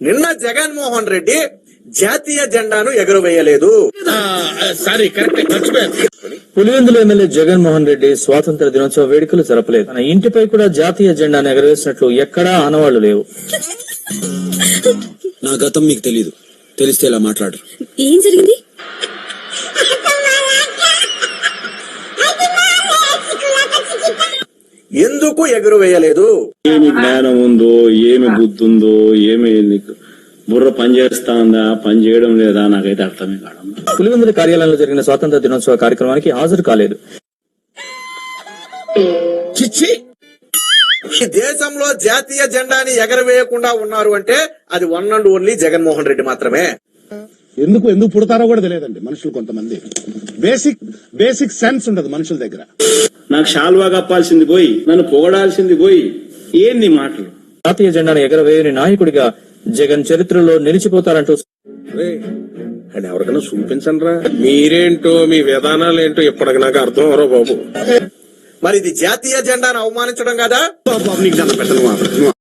నిన్న జగన్మోహన్ రెడ్డి జాతీయ జెండాను ఎగురవేయలేదు. సారీ కరెక్ట్ మర్చిపోయాను. పులివెందుల ఎమ్మెల్యే జగన్మోహన్ రెడ్డి స్వాతంత్ర దినోత్సవ వేడుకలు జరపలేదు. తన ఇంటిపై కూడా జాతీయ జెండాను ఎగరవేసినట్లు ఎక్కడా ఆనవాళ్లు లేవు. నా గతం మీకు తెలీదు, తెలిస్తే ఇలా మాట్లాడరు. ఏం జరిగింది? ఎందుకు ఎగురవేయలేదు? ఏమి జ్ఞానం ఉందో, ఏమి బుద్ధి ఉందో, ఏమి నీకు బుర్ర పనిచేస్తా ఉందా, పని చేయడం లేదా, నాకైతే అర్థమే కాదమ్మా. పులివెందుల కార్యాలయంలో జరిగిన స్వాతంత్ర దినోత్సవ కార్యక్రమానికి హాజరు కాలేదు. చిచ్చి, ఈ దేశంలో జాతీయ జెండాని ఎగరవేయకుండా ఉన్నారు అంటే అది one and only Jaganmohan Reddy మాత్రమే. ఎందుకు పుడతారో కూడా తెలియదండి మనుషులు. కొంతమంది బేసిక్ సెన్స్ ఉండదు మనుషుల దగ్గర. నాకు షాల్వా కప్పాల్సింది పోయి, నన్ను పొగడాల్సింది పోయి, ఏంది మాటలు? జాతీయ జెండాను ఎగరవేయని నాయకుడిగా జగన్ చరిత్రలో నిలిచిపోతారంటూ అని ఎవరికైనా చూపించండి రా. మీరేంటో మీ విధానాలు ఏంటో ఇప్పటికి నాకు అర్థం అవరో బాబు. మరి ఇది జాతీయ జెండాను అవమానించడం కదా? నీకు దండం పెట్టను.